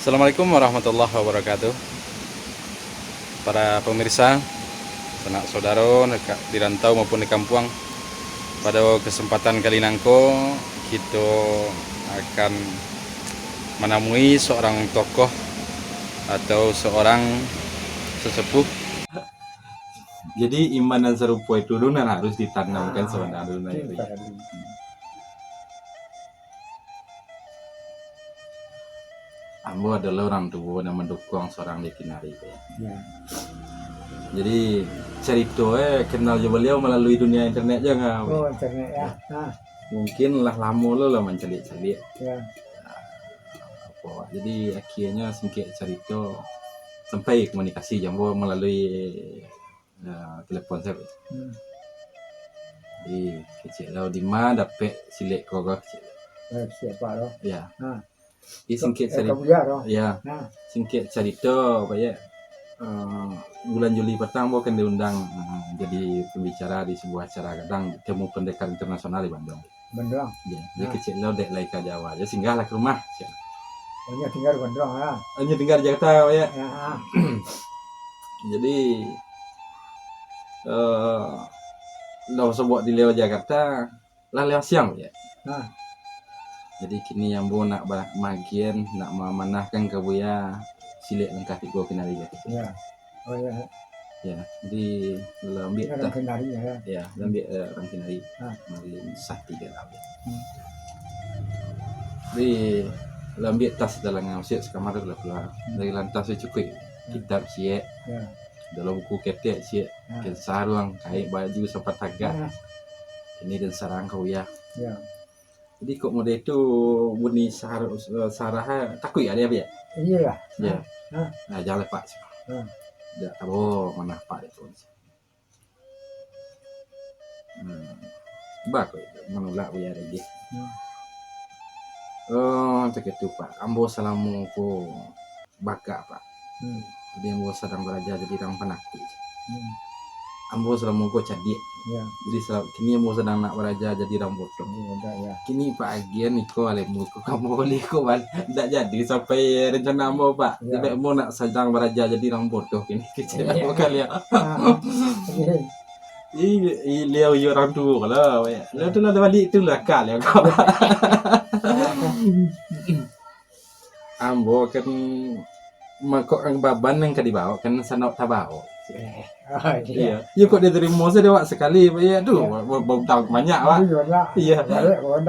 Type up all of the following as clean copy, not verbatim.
Assalamualaikum warahmatullahi wabarakatuh. Para pemirsa, sanak saudara di rantau maupun di kampung, pada kesempatan kali nangko kita akan menemui seorang tokoh atau seorang sesepuh. Jadi iman dan serupa itu dulu harus ditanamkan sebenarnya. Ambo adalah orang tua yang mendukung seorang Dekinari. Ya. Jadi ceritanya kenal juga beliau melalui dunia internet aja nggak? Oh, internet ya. Mungkin lah lama lo mencelik-celik. Ya. Jadi akhirnya singkit cerita sampai komunikasi jambo melalui telepon saya. Di kecil lo di mana dapat silik kogak kecil. Siapa lo? Ya. Ini singkit cerita. Ya. Singkit cerita apa ya? Bulan Juli petang bo kan diundang jadi pembicara di sebuah acara kadang temu pendekar internasional di Bandung. Bandung. Ya. Dia kecil lo dek laika Jawa. Dia singgahlah ke rumah. Hanya tinggal di Bandung ya. Hanya tinggal di Jakarta ya. Jadi lo sebut di Leo Jakarta lah lewat siang ya. Jadi kini yang bu nak magian nak memanahkan ke buya silik lengkap tiga kenari ya. Ya. Oh ya. Ya, jadi lo ambil orang kenari ya. Ya, ambil orang kenari. Mari sah tiga lah. Jadi lo ambil tas dalam ngausiat sekamar lo keluar. Dari lantas cukup kitab siap. Ya. Dalam buku ketek siap. Ken sarung, kain baju sampai tagak. Ini dan sarang kau ya. Ya. Jadi kok model itu bunyi sarah takut ya dia ya? Iya lah. Ya. Nah, jangan lepas. Ya, mana pak itu. Bagus, menolak biar lagi. Cek itu pak. Ambo salamu ko baka pak. Jadi ambo sedang belajar jadi orang penakut. Ambo salamu ko cadik. Ya. Jadi kini ambo sedang nak belajar jadi orang bodoh. Ya. Kini Pak Agian Niko alemu ko kamu boleh ko ban tidak jadi sampai rencana ambo Pak. Ya. Jadi ambo nak sedang belajar jadi orang bodoh kini kecil ambo kali ya. Liau orang tua lah. Liau tu lah balik tu lah kal ya kau. Ambo kan makok ang baban yang kadibawa kan sanok tabao. Iya. Ya kok dia terima saya dewak sekali ya tuh bau tahu banyak Pak. Iya.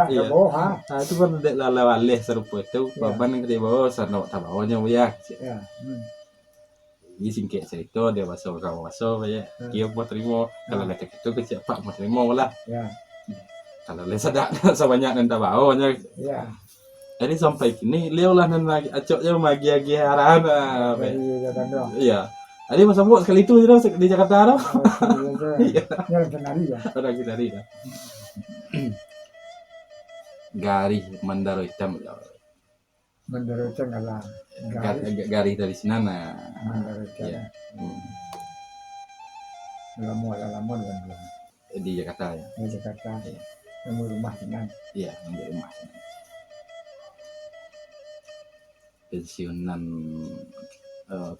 Iya. Nah, itu kan dek lala-lale serupa itu baban yang kadibawa sanok tabawanya ya. Ya. Ini singkit cerita dia baso kamu baso ya. Dia mau terima kalau letak itu kecil Pak mau terima lah. Ya. Kalau le sadak sebanyak nan tabawanya. Ya. Jadi sampai kini liau lah nan lagi acoknya magi-agi harahan. Iya. Ada masa buat sekali itu di Jakarta ada. Iya. Orang kenari ya. Orang kenari dah. Gari Mandaro hitam. Mandaro hitam ngalah. Gari dari sana. Mandaro hitam. Iya. Lama kan. Di Jakarta ya. Di Jakarta. Nemu rumah dengan. Iya, nemu rumah. Pensiunan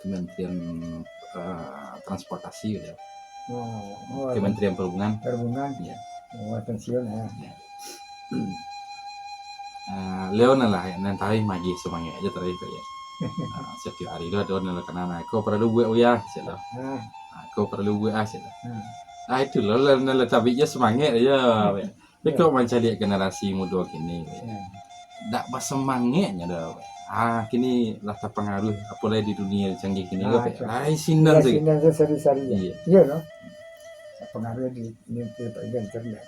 Kementerian Transportasi ya. Kementerian Perhubungan. Ya. Pensiun ya. Leon lah nanti magi semangat aja tadi ya. Setiap hari itu ada orang kenal aku perlu buat ya, sila. Aku perlu buat sila. Itu loh nala tabinya semangat aja. Tapi kok mencari generasi muda kini, tak bersemangatnya dah. Kini lah terpengaruh apalagi di dunia canggih kini sinan sih. Sinan seri-seri. Iya. Iya loh. Pengaruh di internet.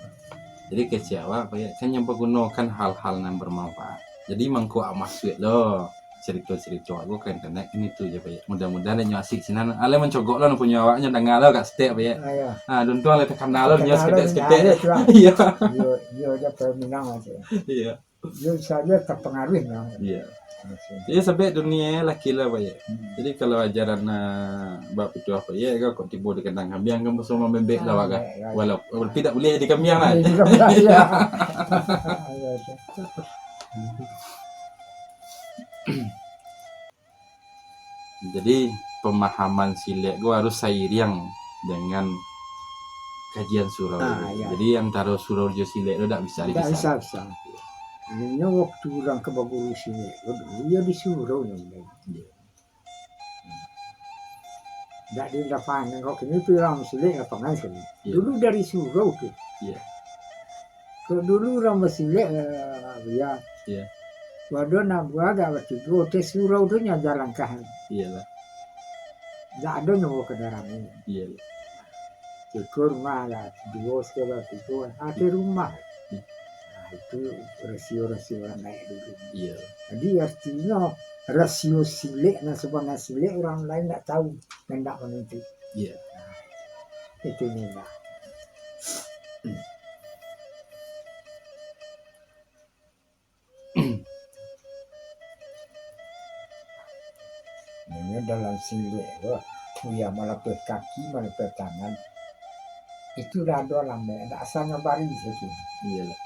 Jadi kecewa apa ya? Kan yang menggunakan hal-hal yang bermanfaat. Jadi mangko amasuk loh cerita-cerita aku ke internet ini tuh ya Pak. Mudah-mudahan ada asik sinan. Ale mencogok lo punya awaknya dah ngalo kat step ya. Duntu ale tekan nalo nya seketek. Iya. Iya dia peminang aja. Iya. Dia saja terpengaruh lah. Iya. Jadi sampai dunia laki lah Pak ya. Jadi kalau ajaran bab itu apa ya kau tiba di kandang kambing kamu semua membek lah Pak. Walaupun tidak boleh jadi kambing lah. Iya. Jadi pemahaman silet gua harus seiring dengan kajian surau. Iya. Jadi antara surau jo silet itu tidak bisa Tidak dipisah. bisa. Ini waktu orang ke Bagulu sini, dulu ya disuruh nih. Iya. Tidak di lapangan, kok ini tuh orang Mesile lapangan sini. Iya. Dulu dari surau tuh. Iya. Kalau dulu orang Mesile, ya. Iya. Waduh nak buat agak waktu itu, tes surau tuh jalan kah. Iyalah. Tidak ada nyawa kendaraan ini. Iyalah. Ke rumah lah, dua sekolah itu, ada rumah. Iya. Nah, itu rasio-rasio orang naik dulu. Iya. Jadi artinya rasio silik dan sebenarnya silik orang lain tak tahu dan tak menentu. Iya. Itu ni lah. Ini dalam silik tu, ya melapis kaki, melapis tangan. Itu dah ada lambat, tak asal ngabari saja. Iyalah.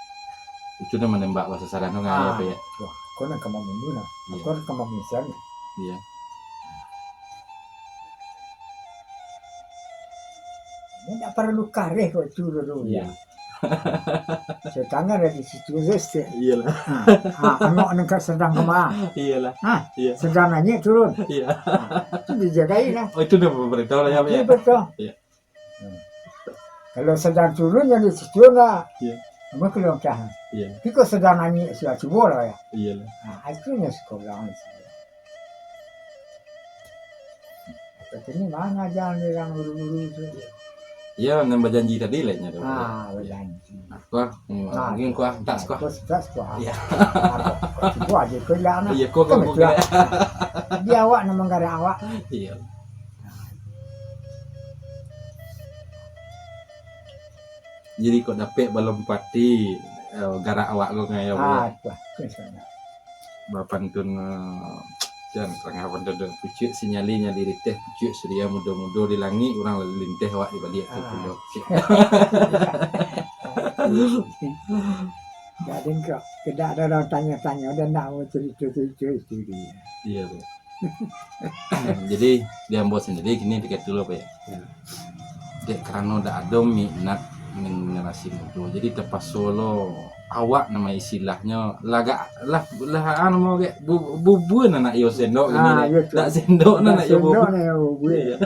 Itu udah menembak bahasa sasaran tu apa ya? Wah, kau nak kemana dulu nak? Iya. Kau nak kemana misalnya? Iya. Ini tak perlu kareh kau itu dulu Iya. ya. Setangan dari situ saja. Iyalah. Anak nak sedang kemana? Iyalah. Hah? Iya. Sedang nanya turun. Iya. Itu dijagain lah. Oh itu udah pemerintah lah ya Pak ya? Iya betul. Iya. Kalau sedang turun yang di situ lah. Iya. Kamu keluar tahan. Iya. Tapi kalau sedang nanya sudah coba lah ya. Iyalah. Nah, itu yang sekolah ni saya. Kata ni mana jalan orang uru-uru tu. Iya, nambah janji tadi lainnya tu. Berjanji. Kuah, mungkin kuah tak kuah. Kau sudah sekolah. Iya. Coba aja kau lah nak. Iya, kuah Kau kau kira. Dia awak nama negara awak. Iya. Jadi kau dapat balon pati garak awak kau ngaya Tuh. Kesana. bapan tun jangan tengah pantun pucuk sinyalinya diri teh pucuk surya muda-muda di langit orang lalu linteh awak di balik tu pulau. Jadi kau tidak ada orang tanya-tanya dan nak mau cerita-cerita itu dia. Iya tu. Jadi dia ambil sendiri gini tiket dulu apa ya? Ya. Dek karena dah ada minat generasi muda. Jadi tepas solo awak nama istilahnya laga lah anu mau kayak bubuan anak yo sendok gini. iya tu. Tak sendok anak yo bubu. Iya.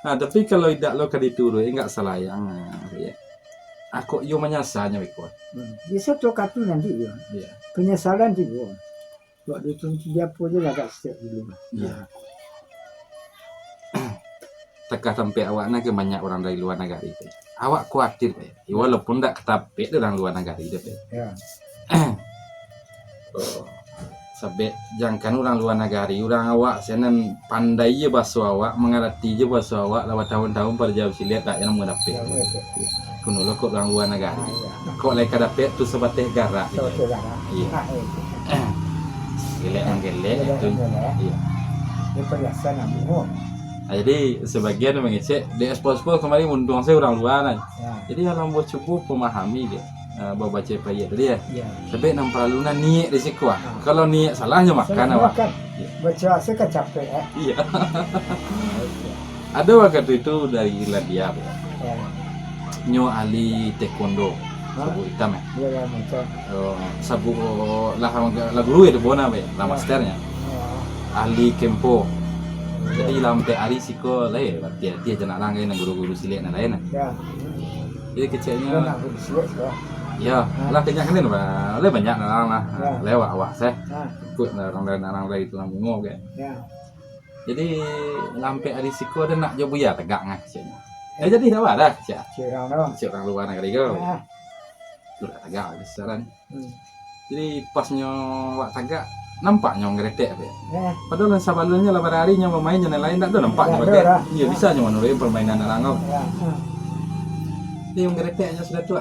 Nah, tapi kalau tidak lo kadi turu enggak salah yang ya. Aku yo menyasanya wiko. Dia satu kartu nanti ya. Iya. Penyesalan juga. Waktu itu dia pun dia agak step dulu. Iya. Tekah sampai awak nak ke banyak orang dari luar negara itu. Awak khawatir Pak. Ya, walaupun tak ketapik orang luar negara itu Pak. Ya. Oh. Sampai jangan orang luar negara, orang awak senan pandai je bahasa awak, mengerti je bahasa awak lewat tahun-tahun pada jauh silat tak yang mendapat. Ya, betul. Kuno lo kok orang luar negara. Ya. Kok leka dapat tu sebateh garak. So, saudara. Iya. Gelek menggelek itu. Iya. Dia perhiasan ambil. Nah, jadi sebagian mengecek di ekspos kemarin untung saya orang luar kan. Ya. Jadi kalau mau cukup memahami dia, bawa baca payet tadi ya. Ya. Sampai enam peralunan niat risiko. Kalau niat salahnya makan awak. Makan. Baca saya kan capek. Iya. Ada waktu itu dari Irlandia, Pak. Ya. Nyo ahli taekwondo, sabu hitam ya. Dia yang macam. Sabu lagu lu itu bona Pak, lah masternya. Ahli kempo. Jadi lampe hari siko lain, dia jangan langgai nang guru-guru silat nang lain. Ya. Jadi Dia kecilnya, nak bersiap sudah. ya lah kenyang kan Pak, lebih banyak nang lah, Ya. lewat awak saya, Nah. ikut orang lain itu nang ngomong kan. Ya. Jadi lampe hari siko ada nak jauh ya tegak ngah kecilnya. Jadi dah ada kecil. Cirang dong. Si orang luar negeri kau, Ya. sudah tegak besaran. Hmm. Jadi pasnya wak tegak nampaknya ngeretek apa ya. Ya. Padahal sabalunnya lah pada harinya memainnya yang lain tak ada nampaknya Tak ada pakai. lah. Iya bisa nyaman permainan anak kau. Ya. Dia yang ngereteknya sudah tua.